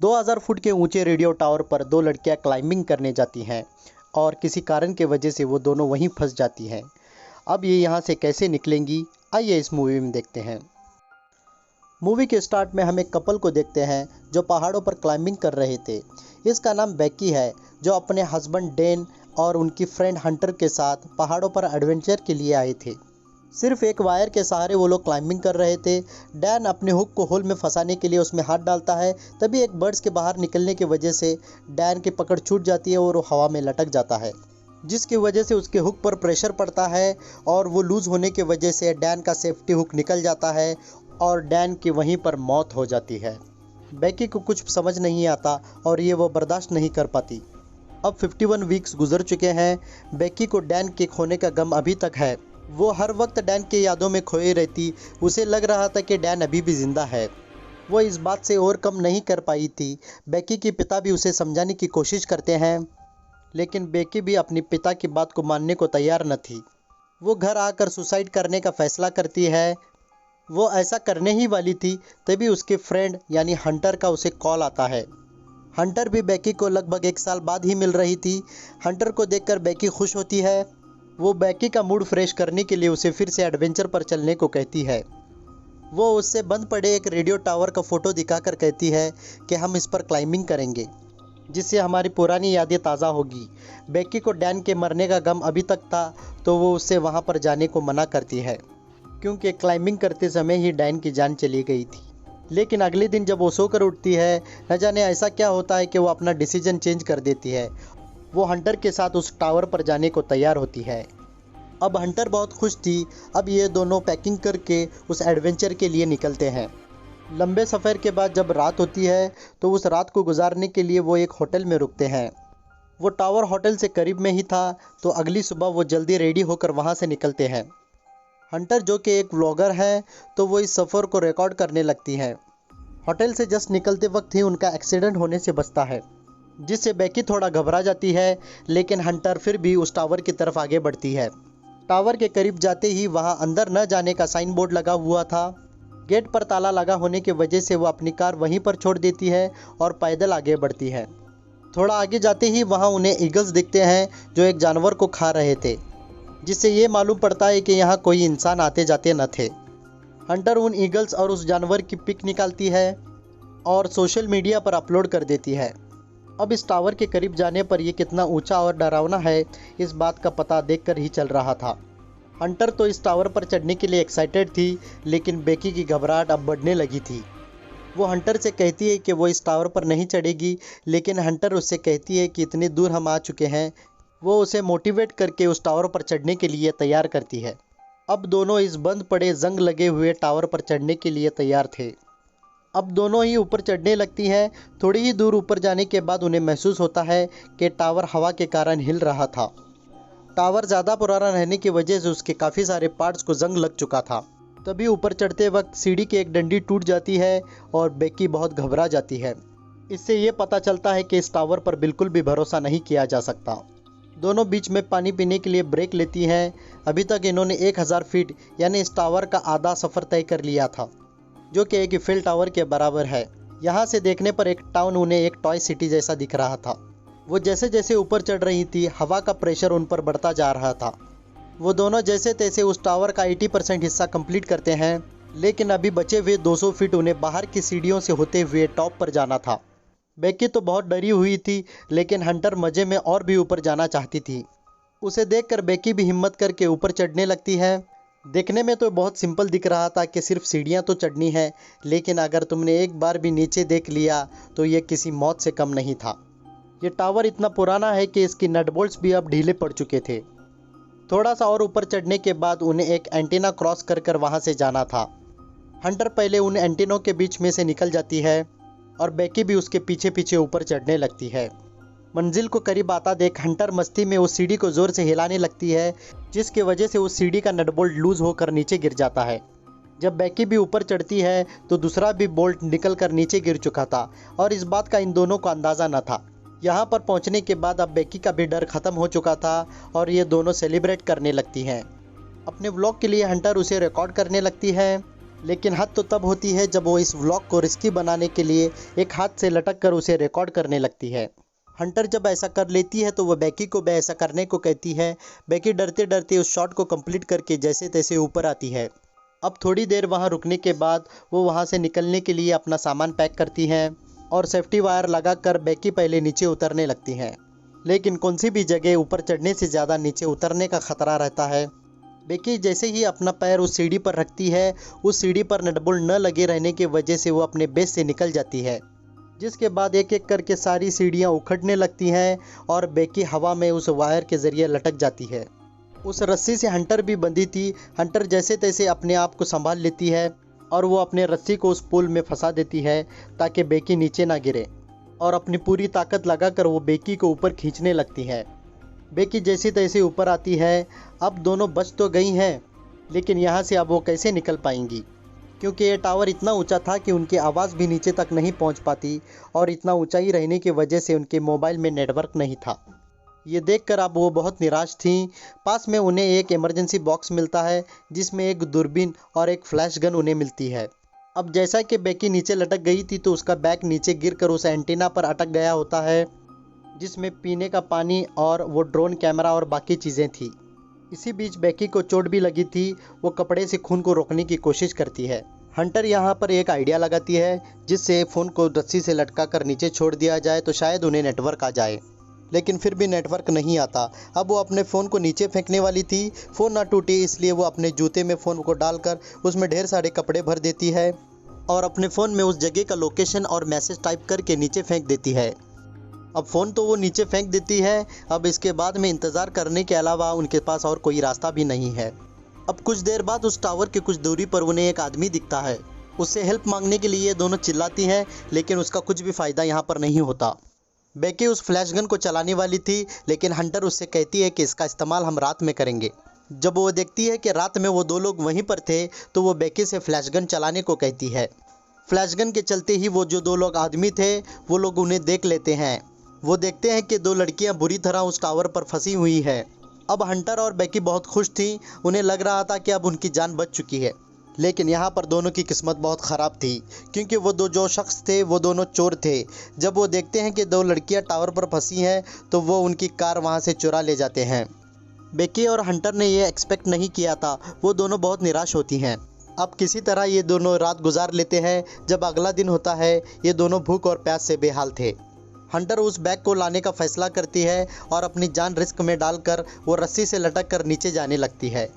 2000 foot के ऊंचे radio tower पर दो लड़कियां क्लाइंबिंग करने जाती हैं और किसी कारण के वजह से वो दोनों वहीं फंस जाती हैं। अब ये यहाँ से कैसे निकलेंगी, आइए इस मूवी में देखते हैं। मूवी के स्टार्ट में हम एक कपल को देखते हैं जो पहाड़ों पर क्लाइंबिंग कर रहे थे। इसका नाम बेकी है, जो अपने हस्बैंड डैन और उनकी फ्रेंड हंटर के साथ पहाड़ों पर एडवेंचर के लिए आए थे। सिर्फ एक वायर के सहारे वो लोग क्लाइंबिंग कर रहे थे। डैन अपने हुक को होल में फंसाने के लिए उसमें हाथ डालता है, तभी एक बर्ड्स के बाहर निकलने की वजह से डैन की पकड़ छूट जाती है और वो हवा में लटक जाता है, जिसकी वजह से उसके हुक पर प्रेशर पड़ता है और वो लूज़ होने की वजह से डैन का सेफ्टी हुक निकल जाता है और डैन की वहीं पर मौत हो जाती है। बेकी को कुछ समझ नहीं आता और ये वो बर्दाश्त नहीं कर पाती। अब 51 वीक्स गुजर चुके हैं। बेकी को डैन के खोने का गम अभी तक है। वो हर वक्त डैन के यादों में खोई रहती। उसे लग रहा था कि डैन अभी भी जिंदा है। वो इस बात से और कम नहीं कर पाई थी। बेकी के पिता भी उसे समझाने की कोशिश करते हैं, लेकिन बेकी भी अपनी पिता की बात को मानने को तैयार न थी। वो घर आकर सुसाइड करने का फैसला करती है। वो ऐसा करने ही वाली थी, तभी उसके फ्रेंड यानी हंटर का उसे कॉल आता है। हंटर भी बेकी को लगभग 1 साल बाद ही मिल रही थी। हंटर को देखकर बेकी खुश होती है। वो बेकी का मूड फ्रेश करने के लिए उसे फिर से एडवेंचर पर चलने को कहती है। वो उससे बंद पड़े एक रेडियो टावर का फ़ोटो दिखाकर कहती है कि हम इस पर क्लाइंबिंग करेंगे, जिससे हमारी पुरानी यादें ताज़ा होगी। बेकी को डैन के मरने का गम अभी तक था, तो वो उससे वहाँ पर जाने को मना करती है, क्योंकि क्लाइंबिंग करते समय ही डैन की जान चली गई थी। लेकिन अगले दिन जब वो सोकर उठती है, न जाने ऐसा क्या होता है कि वो अपना डिसीजन चेंज कर देती है। वो हंटर के साथ उस टावर पर जाने को तैयार होती है। अब हंटर बहुत खुश थी। अब ये दोनों पैकिंग करके उस एडवेंचर के लिए निकलते हैं। लंबे सफ़र के बाद जब रात होती है, तो उस रात को गुजारने के लिए वो एक होटल में रुकते हैं। वो टावर होटल से करीब में ही था, तो अगली सुबह वो जल्दी रेडी होकर वहाँ से निकलते हैं। हंटर जो कि एक व्लॉगर है, तो वो इस सफ़र को रिकॉर्ड करने लगती हैं। होटल से जस्ट निकलते वक्त ही उनका एक्सीडेंट होने से बचता है, जिससे बेकी थोड़ा घबरा जाती है, लेकिन हंटर फिर भी उस टावर की तरफ आगे बढ़ती है। टावर के करीब जाते ही वहां अंदर न जाने का साइन बोर्ड लगा हुआ था। गेट पर ताला लगा होने की वजह से वो अपनी कार वहीं पर छोड़ देती है और पैदल आगे बढ़ती है। थोड़ा आगे जाते ही वहां उन्हें ईगल्स दिखते हैं, जो एक जानवर को खा रहे थे, जिससे ये मालूम पड़ता है कि यहाँ कोई इंसान आते जाते न थे। हंटर उन ईगल्स और उस जानवर की पिक निकालती है और सोशल मीडिया पर अपलोड कर देती है। अब इस टावर के करीब जाने पर यह कितना ऊंचा और डरावना है, इस बात का पता देखकर ही चल रहा था। हंटर तो इस टावर पर चढ़ने के लिए एक्साइटेड थी, लेकिन बेकी की घबराहट अब बढ़ने लगी थी। वो हंटर से कहती है कि वो इस टावर पर नहीं चढ़ेगी, लेकिन हंटर उससे कहती है कि इतनी दूर हम आ चुके हैं। वो उसे मोटिवेट करके उस टावर पर चढ़ने के लिए तैयार करती है। अब दोनों इस बंद पड़े जंग लगे हुए टावर पर चढ़ने के लिए तैयार थे। अब दोनों ही ऊपर चढ़ने लगती हैं। थोड़ी ही दूर ऊपर जाने के बाद उन्हें महसूस होता है कि टावर हवा के कारण हिल रहा था। टावर ज़्यादा पुराना रहने की वजह से उसके काफ़ी सारे पार्ट्स को जंग लग चुका था। तभी ऊपर चढ़ते वक्त सीढ़ी की एक डंडी टूट जाती है और बेकी बहुत घबरा जाती है। इससे ये पता चलता है कि इस टावर पर बिल्कुल भी भरोसा नहीं किया जा सकता। दोनों बीच में पानी पीने के लिए ब्रेक लेती हैं। अभी तक इन्होंने 1000 फीट यानी इस टावर का आधा सफ़र तय कर लिया था, जो कि एक ईफिल टावर के बराबर है। यहाँ से देखने पर एक टाउन उन्हें एक टॉय सिटी जैसा दिख रहा था। वो जैसे जैसे ऊपर चढ़ रही थी, हवा का प्रेशर उन पर बढ़ता जा रहा था। वो दोनों जैसे तैसे उस टावर का 80% हिस्सा कंप्लीट करते हैं, लेकिन अभी बचे हुए 200 फीट उन्हें बाहर की सीढ़ियों से होते हुए टॉप पर जाना था। बेकी तो बहुत डरी हुई थी, लेकिन हंटर मज़े में और भी ऊपर जाना चाहती थी। उसे देखकर बेकी भी हिम्मत करके ऊपर चढ़ने लगती है। देखने में तो बहुत सिंपल दिख रहा था कि सिर्फ सीढ़ियाँ तो चढ़नी है, लेकिन अगर तुमने एक बार भी नीचे देख लिया तो ये किसी मौत से कम नहीं था। ये टावर इतना पुराना है कि इसकी नट बोल्ट्स भी अब ढीले पड़ चुके थे। थोड़ा सा और ऊपर चढ़ने के बाद उन्हें एक एंटीना क्रॉस कर कर वहाँ से जाना था। हंटर पहले उन एंटीनों के बीच में से निकल जाती है और बेकी भी उसके पीछे पीछे ऊपर चढ़ने लगती है। मंजिल को करीब आता देख हंटर मस्ती में उस सीढ़ी को ज़ोर से हिलाने लगती है, जिसकी वजह से उस सीढ़ी का नट बोल्ट लूज़ होकर नीचे गिर जाता है। जब बेकी भी ऊपर चढ़ती है तो दूसरा भी बोल्ट निकल कर नीचे गिर चुका था और इस बात का इन दोनों को अंदाज़ा न था। यहाँ पर पहुँचने के बाद अब बेकी का भी डर ख़त्म हो चुका था और ये दोनों सेलिब्रेट करने लगती हैं। अपने व्लॉग के लिए हंटर उसे रिकॉर्ड करने लगती है। लेकिन हद तो तब होती है जब वो इस व्लॉग को रिस्की बनाने के लिए एक हाथ से लटक कर उसे रिकॉर्ड करने लगती है। हंटर जब ऐसा कर लेती है तो वह बेकी को भी ऐसा करने को कहती है। बेकी डरते डरते उस शॉट को कंप्लीट करके जैसे तैसे ऊपर आती है। अब थोड़ी देर वहाँ रुकने के बाद वो वहाँ से निकलने के लिए अपना सामान पैक करती हैं और सेफ्टी वायर लगाकर बेकी पहले नीचे उतरने लगती हैं। लेकिन कौन सी भी जगह ऊपर चढ़ने से ज़्यादा नीचे उतरने का खतरा रहता है। बेकी जैसे ही अपना पैर उस सीढ़ी पर रखती है, उस सीढ़ी पर नटबोल्ट न लगे रहने की वजह से वो अपने बेस से निकल जाती है, जिसके बाद एक एक करके सारी सीढ़ियाँ उखड़ने लगती हैं और बेकी हवा में उस वायर के ज़रिए लटक जाती है। उस रस्सी से हंटर भी बंधी थी। हंटर जैसे तैसे अपने आप को संभाल लेती है और वो अपने रस्सी को उस पुल में फंसा देती है ताकि बेकी नीचे ना गिरे, और अपनी पूरी ताकत लगाकर वो बेकी को ऊपर खींचने लगती है। बेकी जैसी तैसे ऊपर आती है। अब दोनों बच तो गई हैं, लेकिन यहाँ से अब वो कैसे निकल पाएंगी, क्योंकि ये टावर इतना ऊंचा था कि उनकी आवाज़ भी नीचे तक नहीं पहुँच पाती और इतना ऊंचाई रहने की वजह से उनके मोबाइल में नेटवर्क नहीं था। ये देखकर अब वो बहुत निराश थीं। पास में उन्हें एक इमरजेंसी बॉक्स मिलता है जिसमें एक दूरबीन और एक फ्लैश गन उन्हें मिलती है। अब जैसा कि बेकी नीचे लटक गई थी तो उसका बैग नीचे गिरकर उस एंटीना पर अटक गया होता है, जिसमें पीने का पानी और वो ड्रोन कैमरा और बाकी चीज़ें थी। इसी बीच बेकी को चोट भी लगी थी। वो कपड़े से खून को रोकने की कोशिश करती है। हंटर यहाँ पर एक आइडिया लगाती है जिससे फ़ोन को रस्सी से लटका कर नीचे छोड़ दिया जाए तो शायद उन्हें नेटवर्क आ जाए, लेकिन फिर भी नेटवर्क नहीं आता। अब वो अपने फ़ोन को नीचे फेंकने वाली थी। फ़ोन ना टूटे इसलिए वो अपने जूते में फ़ोन को डालकर उसमें ढेर सारे कपड़े भर देती है और अपने फ़ोन में उस जगह का लोकेशन और मैसेज टाइप करके नीचे फेंक देती है। अब फ़ोन तो वो नीचे फेंक देती है। अब इसके बाद में इंतज़ार करने के अलावा उनके पास और कोई रास्ता भी नहीं है। अब कुछ देर बाद उस टावर की कुछ दूरी पर उन्हें एक आदमी दिखता है। उससे हेल्प मांगने के लिए दोनों चिल्लाती हैं, लेकिन उसका कुछ भी फ़ायदा यहाँ पर नहीं होता। बेकी उस फ्लैश गन को चलाने वाली थी, लेकिन हंटर उससे कहती है कि इसका इस्तेमाल हम रात में करेंगे। जब वो देखती है कि रात में वो दो लोग वहीं पर थे तो वो बेकी से फ्लैश गन चलाने को कहती है। फ्लैश गन के चलते ही वो जो दो लोग आदमी थे वो लोग उन्हें देख लेते हैं। वो देखते हैं कि दो लड़कियां बुरी तरह उस टावर पर फंसी हुई है। अब हंटर और बेकी बहुत खुश थी। उन्हें लग रहा था कि अब उनकी जान बच चुकी है, लेकिन यहाँ पर दोनों की किस्मत बहुत ख़राब थी, क्योंकि वो दो जो शख्स थे वो दोनों चोर थे। जब वो देखते हैं कि दो लड़कियां टावर पर फंसी हैं तो वो उनकी कार वहाँ से चुरा ले जाते हैं। बेकी और हंटर ने ये एक्सपेक्ट नहीं किया था। वो दोनों बहुत निराश होती हैं। अब किसी तरह ये दोनों रात गुजार लेते हैं। जब अगला दिन होता है ये दोनों भूख और प्यास से बेहाल थे। हंटर उस बैग को लाने का फैसला करती है और अपनी जान रिस्क में डालकर वो रस्सी से लटक कर नीचे जाने लगती है।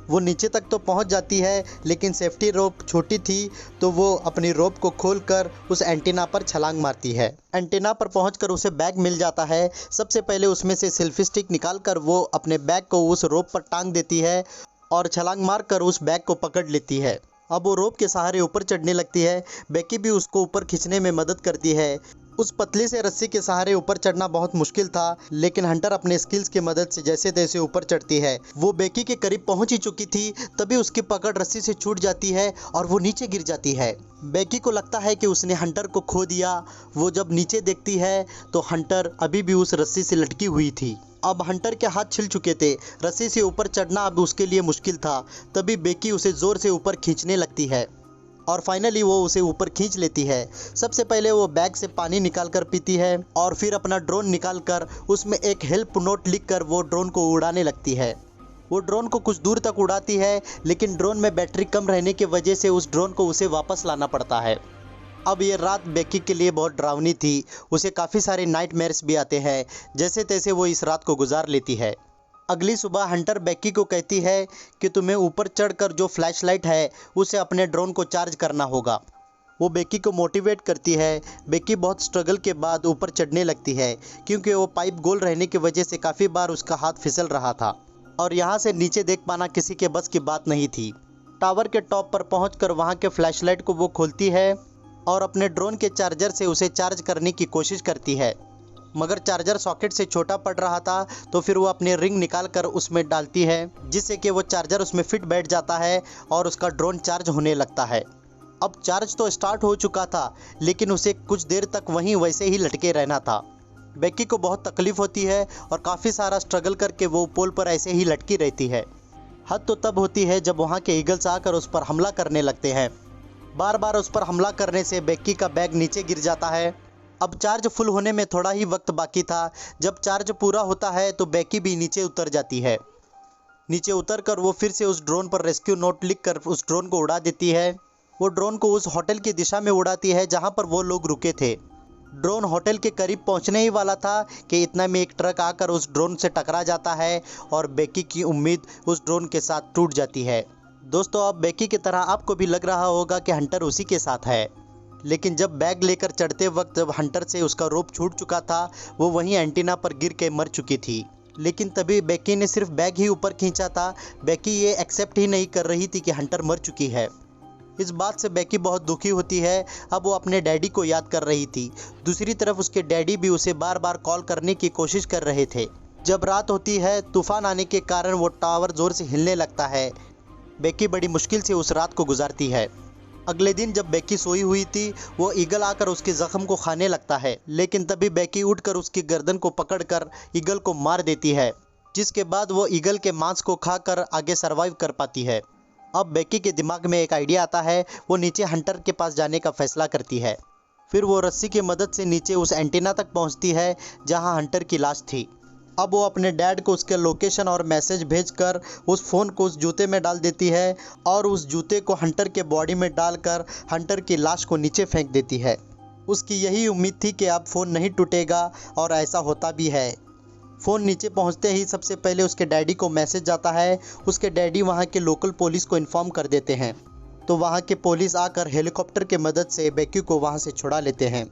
वो नीचे तक तो पहुंच जाती है, लेकिन सेफ्टी रोप छोटी थी तो वो अपनी रोप को खोलकर उस एंटीना पर छलांग मारती है। एंटीना पर पहुंचकर उसे बैग मिल जाता है। सबसे पहले उसमें से सेल्फी स्टिक निकालकर वो अपने बैग को उस रोप पर टांग देती है और छलांग मारकर उस बैग को पकड़ लेती है। अब वो रोप के सहारे ऊपर चढ़ने लगती है। बेकी भी उसको ऊपर खींचने में मदद करती है। उस पतली से रस्सी के सहारे ऊपर चढ़ना बहुत मुश्किल था, लेकिन हंटर अपने स्किल्स की मदद से जैसे तैसे ऊपर चढ़ती है। वो बेकी के करीब पहुंच ही चुकी थी, तभी उसकी पकड़ रस्सी से छूट जाती है और वो नीचे गिर जाती है। बेकी को लगता है कि उसने हंटर को खो दिया। वो जब नीचे देखती है तो हंटर अभी भी उस रस्सी से लटकी हुई थी। अब हंटर के हाथ छिल चुके थे। रस्सी से ऊपर चढ़ना अब उसके लिए मुश्किल था। तभी बेकी उसे ज़ोर से ऊपर खींचने लगती है और फाइनली वो उसे ऊपर खींच लेती है। सबसे पहले वो बैग से पानी निकालकर पीती है और फिर अपना ड्रोन निकालकर उसमें एक हेल्प नोट लिखकर वो ड्रोन को उड़ाने लगती है। वो ड्रोन को कुछ दूर तक उड़ाती है, लेकिन ड्रोन में बैटरी कम रहने की वजह से उस ड्रोन को उसे वापस लाना पड़ता है। अब ये रात बेकी के लिए बहुत डरावनी थी। उसे काफ़ी सारे नाइटमेयर्स भी आते हैं। जैसे तैसे वो इस रात को गुजार लेती है। अगली सुबह हंटर बेकी को कहती है कि तुम्हें ऊपर चढ़कर जो फ्लैशलाइट है उसे अपने ड्रोन को चार्ज करना होगा। वो बेकी को मोटिवेट करती है। बेकी बहुत स्ट्रगल के बाद ऊपर चढ़ने लगती है, क्योंकि वो पाइप गोल रहने की वजह से काफ़ी बार उसका हाथ फिसल रहा था और यहाँ से नीचे देख पाना किसी के बस की बात नहीं थी। टावर के टॉप पर पहुँचकर वहाँ के फ्लैशलाइट को वो खोलती है और अपने ड्रोन के चार्जर से उसे चार्ज करने की कोशिश करती है, मगर चार्जर सॉकेट से छोटा पड़ रहा था। तो फिर वो अपनी रिंग निकाल कर उसमें डालती है, जिससे कि वो चार्जर उसमें फिट बैठ जाता है और उसका ड्रोन चार्ज होने लगता है। अब चार्ज तो स्टार्ट हो चुका था, लेकिन उसे कुछ देर तक वहीं वैसे ही लटके रहना था। बेकी को बहुत तकलीफ़ होती है और काफ़ी सारा स्ट्रगल करके वो पोल पर ऐसे ही लटकी रहती है। हद तो तब होती है जब वहाँ के ईगल्स आकर उस पर हमला करने लगते हैं। बार बार उस पर हमला करने से बेकी का बैग नीचे गिर जाता है। अब चार्ज फुल होने में थोड़ा ही वक्त बाकी था। जब चार्ज पूरा होता है तो बेकी भी नीचे उतर जाती है। नीचे उतरकर वो फिर से उस ड्रोन पर रेस्क्यू नोट लिखकर उस ड्रोन को उड़ा देती है। वो ड्रोन को उस होटल की दिशा में उड़ाती है जहाँ पर वो लोग रुके थे। ड्रोन होटल के करीब पहुँचने ही वाला था कि इतना में एक ट्रक आकर उस ड्रोन से टकरा जाता है और बेकी की उम्मीद उस ड्रोन के साथ टूट जाती है। दोस्तों, अब बेकी की तरह आपको भी लग रहा होगा कि हंटर उसी के साथ है, लेकिन जब बैग लेकर चढ़ते वक्त जब हंटर से उसका रोप छूट चुका था, वो वहीं एंटीना पर गिर के मर चुकी थी। लेकिन तभी बेकी ने सिर्फ बैग ही ऊपर खींचा था। बेकी ये एक्सेप्ट ही नहीं कर रही थी कि हंटर मर चुकी है। इस बात से बेकी बहुत दुखी होती है। अब वो अपने डैडी को याद कर रही थी। दूसरी तरफ उसके डैडी भी उसे बार बार कॉल करने की कोशिश कर रहे थे। जब रात होती है, तूफान आने के कारण वो टावर जोर से हिलने लगता है। बेकी बड़ी मुश्किल से उस रात को गुजारती है। अगले दिन जब बेकी सोई हुई थी, वो ईगल आकर उसके जख्म को खाने लगता है, लेकिन तभी बेकी उठकर उसकी गर्दन को पकड़कर ईगल को मार देती है, जिसके बाद वो ईगल के मांस को खाकर आगे सरवाइव कर पाती है। अब बेकी के दिमाग में एक आइडिया आता है। वो नीचे हंटर के पास जाने का फैसला करती है। फिर वो रस्सी की मदद से नीचे उस एंटीना तक पहुंचती है जहां हंटर की लाश थी। अब वो अपने डैड को उसके लोकेशन और मैसेज भेजकर उस फ़ोन को उस जूते में डाल देती है और उस जूते को हंटर के बॉडी में डालकर हंटर की लाश को नीचे फेंक देती है। उसकी यही उम्मीद थी कि अब फ़ोन नहीं टूटेगा, और ऐसा होता भी है। फ़ोन नीचे पहुंचते ही सबसे पहले उसके डैडी को मैसेज जाता है। उसके डैडी वहां के लोकल पुलिस को इन्फॉर्म कर देते हैं, तो वहां के पुलिस आकर हेलीकॉप्टर की मदद से बेकी को वहां से छुड़ा लेते हैं।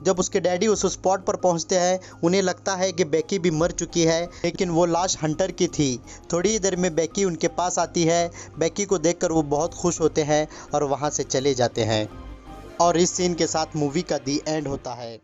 जब उसके डैडी उस स्पॉट पर पहुंचते हैं, उन्हें लगता है कि बेकी भी मर चुकी है, लेकिन वो लाश हंटर की थी। थोड़ी ही देर में बेकी उनके पास आती है। बेकी को देखकर वो बहुत खुश होते हैं और वहां से चले जाते हैं। और इस सीन के साथ मूवी का दी एंड होता है।